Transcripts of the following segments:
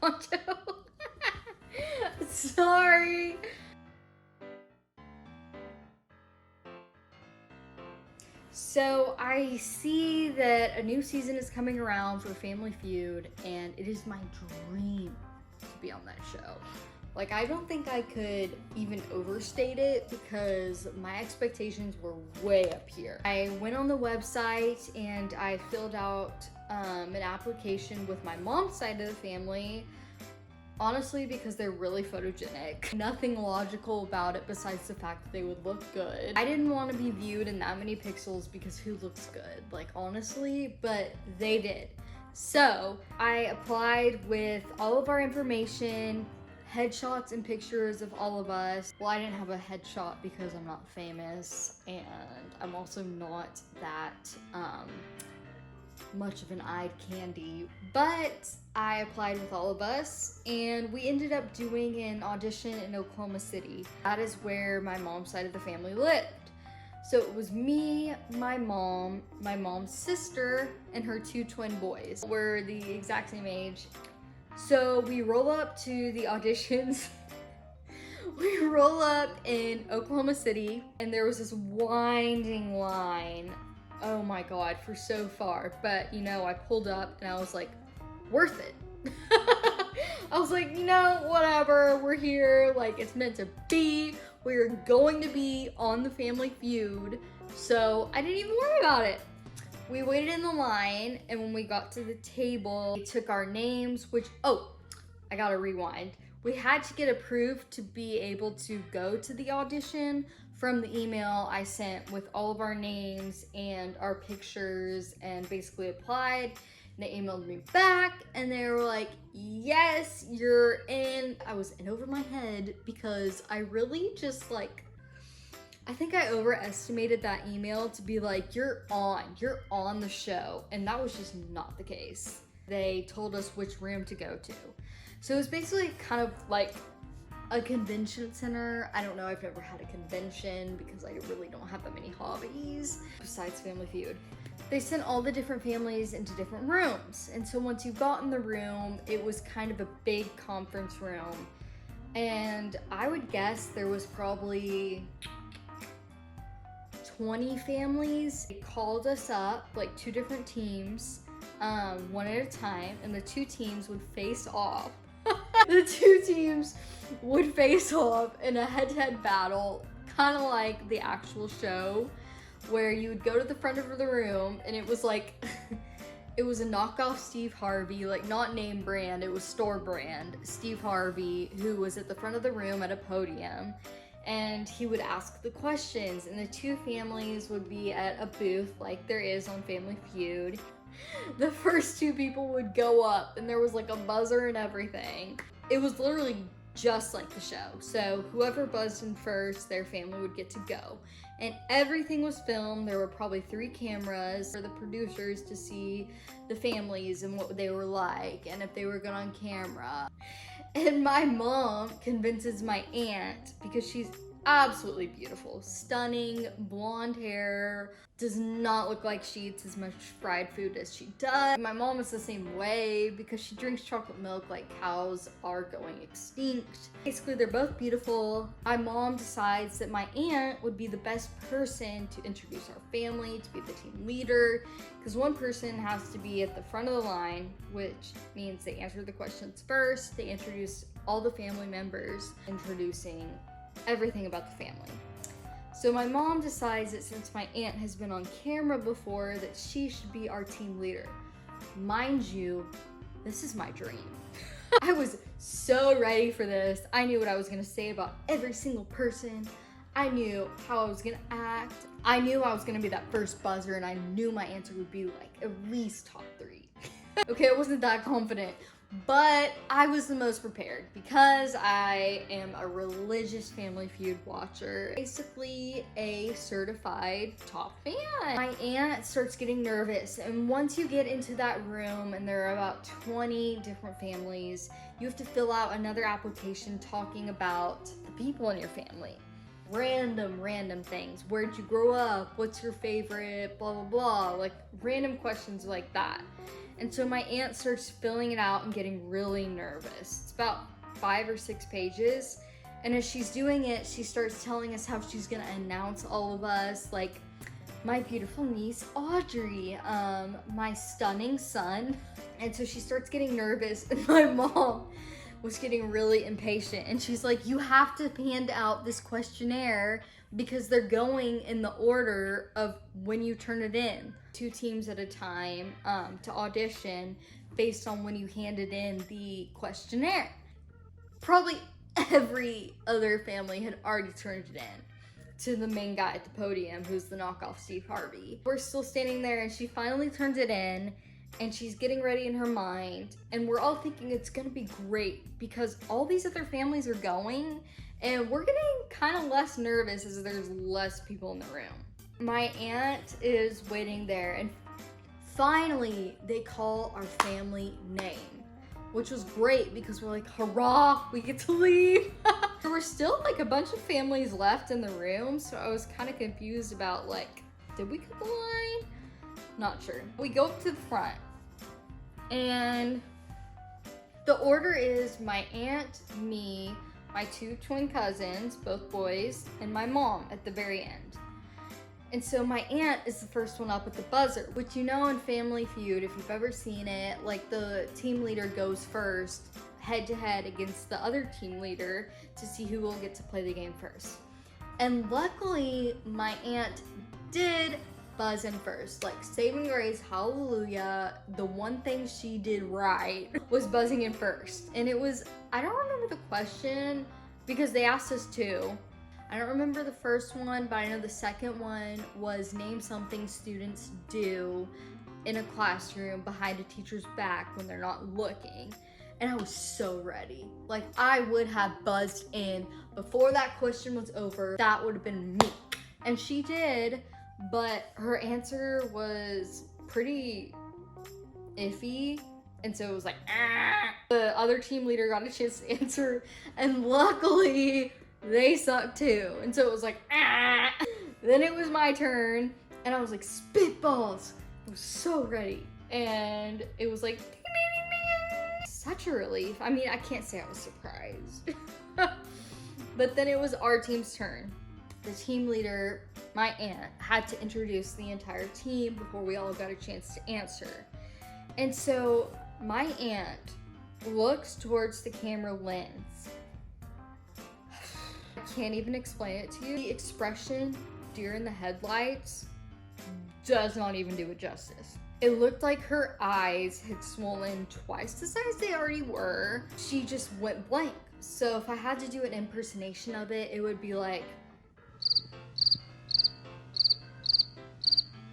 poncho. Sorry. So I see that a new season is coming around for Family Feud, and it is my dream to be on that show. Like, I don't think I could even overstate it because my expectations were way up here. I went on the website and I filled out an application with my mom's side of the family. Honestly, because they're really photogenic. Nothing logical about it besides the fact that they would look good. I didn't want to be viewed in that many pixels because who looks good? Like, honestly, but they did. So I applied with all of our information, headshots and pictures of all of us. Well, I didn't have a headshot because I'm not famous, and I'm also not that much of an eye candy, but I applied with all of us, and we ended up doing an audition in Oklahoma City. That is where my mom's side of the family lived. So it was me, my mom, my mom's sister, and her 2 twin boys. We're the exact same age. So we roll up to the auditions. We roll up in Oklahoma City, and there was this winding line. Oh my God, for so far. But you know, I pulled up and I was like, worth it. I was like, you know, whatever, we're here, like it's meant to be. We're going to be on the Family Feud. So I didn't even worry about it. We waited in the line, and when we got to the table, they took our names, which, oh, I gotta rewind. We had to get approved to be able to go to the audition from the email I sent with all of our names and our pictures, and basically applied. And they emailed me back and they were like, yes, you're in. I was in over my head because I really just like, I think I overestimated that email to be like, you're on the show. And that was just not the case. They told us which room to go to. So it was basically kind of like a convention center. I don't know, I've never had a convention because I really don't have that many hobbies besides Family Feud. They sent all the different families into different rooms. And so once you got in the room, it was kind of a big conference room. And I would guess there was probably 20 families. They called us up, like 2 different teams, one at a time, and the 2 teams would face off. The 2 teams would face off in a head-to-head battle, kind of like the actual show, where you would go to the front of the room, and it was like, it was a knockoff Steve Harvey, like not name brand, it was store brand, Steve Harvey, who was at the front of the room at a podium, and he would ask the questions, and the 2 families would be at a booth like there is on Family Feud. The first 2 people would go up, and there was like a buzzer and everything. It was literally just like the show. So whoever buzzed in first, their family would get to go. And everything was filmed. There were probably 3 cameras for the producers to see the families and what they were like, and if they were good on camera. And my mom convinces my aunt, because she's absolutely beautiful, stunning, blonde hair, does not look like she eats as much fried food as she does. My mom is the same way because she drinks chocolate milk like cows are going extinct. Basically, they're both beautiful. My mom decides that my aunt would be the best person to introduce our family, to be the team leader, because one person has to be at the front of the line, which means they answer the questions first, they introduce all the family members, introducing everything about the family. So my mom decides that since my aunt has been on camera before, that she should be our team leader. Mind you, this is my dream. I was so ready for this. I knew what I was gonna say about every single person. I knew how I was gonna act. I knew I was gonna be that first buzzer, and I knew my answer would be like at least top 3. Okay, I wasn't that confident, but I was the most prepared because I am a religious Family Feud watcher, basically a certified top fan. My aunt starts getting nervous, and once you get into that room and there are about 20 different families, you have to fill out another application talking about the people in your family. Random things. Where'd you grow up? What's your favorite? Blah, blah, blah. Like random questions like that. And so my aunt starts filling it out and getting really nervous. It's about 5 or 6 pages. And as she's doing it, she starts telling us how she's gonna announce all of us, like my beautiful niece, Audrey, my stunning son. And so she starts getting nervous, and my mom was getting really impatient. And she's like, you have to hand out this questionnaire because they're going in the order of when you turn it in. 2 teams at a time to audition based on when you handed in the questionnaire. Probably every other family had already turned it in to the main guy at the podium, who's the knockoff Steve Harvey. We're still standing there, and she finally turns it in, and she's getting ready in her mind, and we're all thinking it's gonna be great because all these other families are going, and we're getting kind of less nervous as there's less people in the room. My aunt is waiting there, and finally they call our family name, which was great because we're like, hurrah, we get to leave. There were still like a bunch of families left in the room, so I was kind of confused about like, did we cut the line? Not sure. We go up to the front, and the order is my aunt, me, my 2 twin cousins, both boys, and my mom at the very end. And so my aunt is the first one up at the buzzer, which you know in Family Feud, if you've ever seen it, like the team leader goes first, head to head against the other team leader to see who will get to play the game first. And luckily, my aunt did buzz in first. Like, saving grace, hallelujah, the one thing she did right was buzzing in first. And it was, I don't remember the question because they asked us 2. I don't remember the first one, but I know the second one was name something students do in a classroom behind a teacher's back when they're not looking. And I was so ready. Like, I would have buzzed in before that question was over. That would have been me. And she did, but her answer was pretty iffy. And so it was like, ah. The other team leader got a chance to answer, and luckily, they sucked too. And so it was like, ah. Then it was my turn, and I was like, spitballs. I was so ready. And it was like, ding, ding, ding, ding. Such a relief. I mean, I can't say I was surprised. But then it was our team's turn. The team leader, my aunt, had to introduce the entire team before we all got a chance to answer. And so my aunt looks towards the camera lens. I can't even explain it to you. The expression during the headlights does not even do it justice. It looked like her eyes had swollen twice the size they already were. She just went blank. So if I had to do an impersonation of it, it would be like,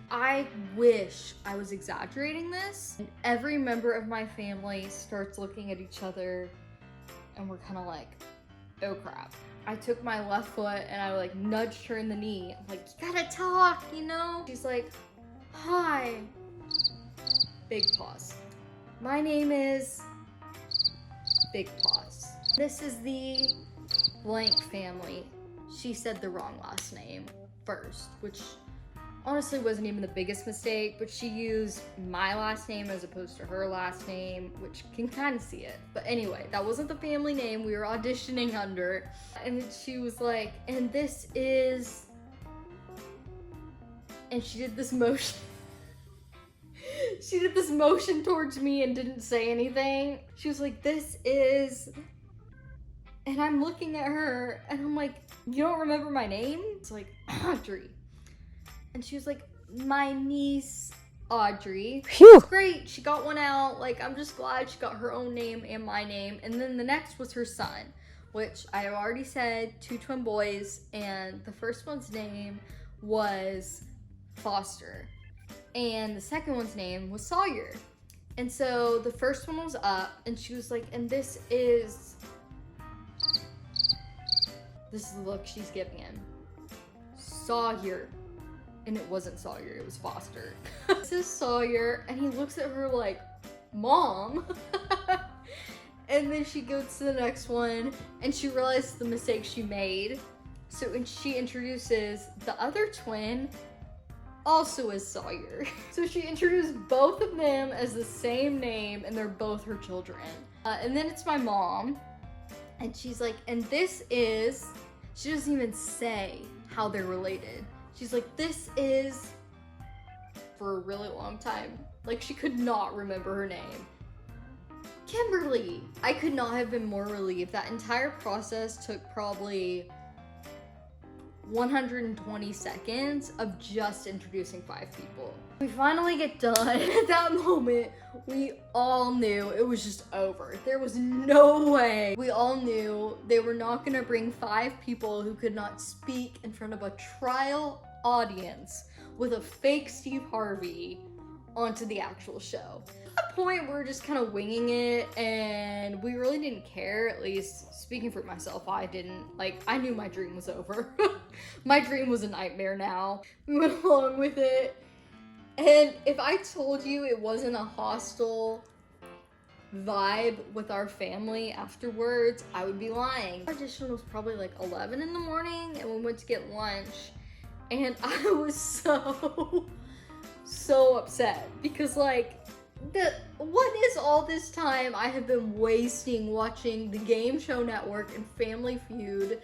I wish I was exaggerating this. And every member of my family starts looking at each other, and we're kind of like, oh crap. I took my left foot and I like nudged her in the knee. I'm like, you gotta talk, you know? She's like, hi. Big pause. My name is Big pause. This is the blank family. She said the wrong last name first, which honestly wasn't even the biggest mistake, but she used my last name as opposed to her last name, which can kind of see it. But anyway, that wasn't the family name we were auditioning under. And she was like, and this is, and she did this motion. She did this motion towards me and didn't say anything. She was like, this is, and I'm looking at her and I'm like, you don't remember my name? It's like, Audrey. And she was like, my niece, Audrey. Phew. Great, she got one out. Like, I'm just glad she got her own name and my name. And then the next was her son, which I have already said, 2 twin boys. And the first one's name was Foster. And the second one's name was Sawyer. And so the first one was up, and she was like, and this is the look she's giving him. Sawyer. And it wasn't Sawyer, it was Foster. This is Sawyer, and he looks at her like, Mom. And then she goes to the next one, and she realizes the mistake she made. So when she introduces the other twin, also as Sawyer. So she introduced both of them as the same name, and they're both her children. And then it's my mom, and she's like, and this is, she doesn't even say how they're related. She's like, this is, for a really long time, like she could not remember her name. Kimberly. I could not have been more relieved. That entire process took probably 120 seconds of just introducing 5 people. We finally get done. At that moment, we all knew it was just over. There was no way. We all knew they were not gonna bring 5 people who could not speak in front of a trial audience with a fake Steve Harvey onto the actual show. At that point, we were just kind of winging it, and we really didn't care. At least speaking for myself, I didn't. Like, I knew my dream was over. My dream was a nightmare now. We went along with it, and if I told you it wasn't a hostile vibe with our family afterwards, I would be lying. Our audition was probably like 11 in the morning, and we went to get lunch, and I was so upset because, like, what is all this time I have been wasting watching the Game Show Network and Family Feud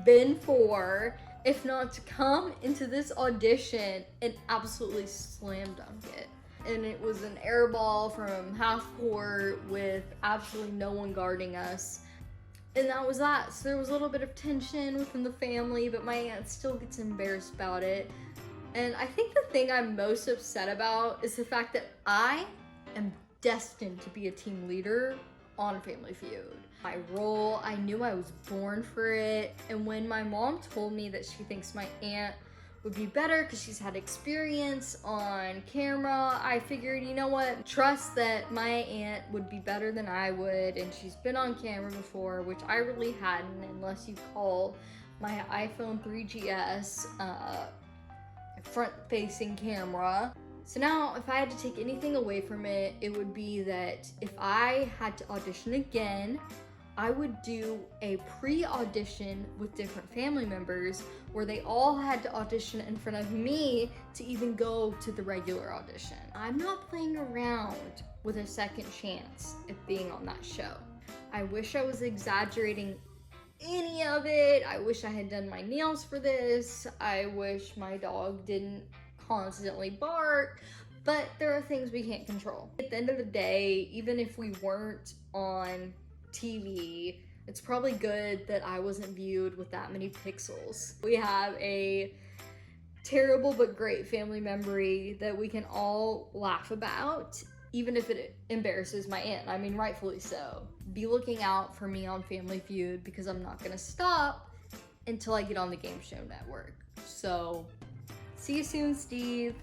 been for, if not to come into this audition and absolutely slam dunk it? And it was an air ball from half court with absolutely no one guarding us. And that was that. So there was a little bit of tension within the family, but my aunt still gets embarrassed about it. And I think the thing I'm most upset about is the fact that I am destined to be a team leader on Family Feud. My role, I knew I was born for it. And when my mom told me that she thinks my aunt would be better because she's had experience on camera, I figured, you know what, trust that my aunt would be better than I would, and she's been on camera before, which I really hadn't, unless you call my iPhone 3GS front-facing camera. So now, if I had to take anything away from it, it would be that if I had to audition again, I would do a pre-audition with different family members where they all had to audition in front of me to even go to the regular audition. I'm not playing around with a second chance at being on that show. I wish I was exaggerating any of it. I wish I had done my nails for this. I wish my dog didn't constantly bark, but there are things we can't control. At the end of the day, even if we weren't on TV, it's probably good that I wasn't viewed with that many pixels. We have a terrible but great family memory that we can all laugh about, even if it embarrasses my aunt. I mean, rightfully so. Be looking out for me on Family Feud because I'm not gonna stop until I get on the Game Show Network. So, see you soon, Steve.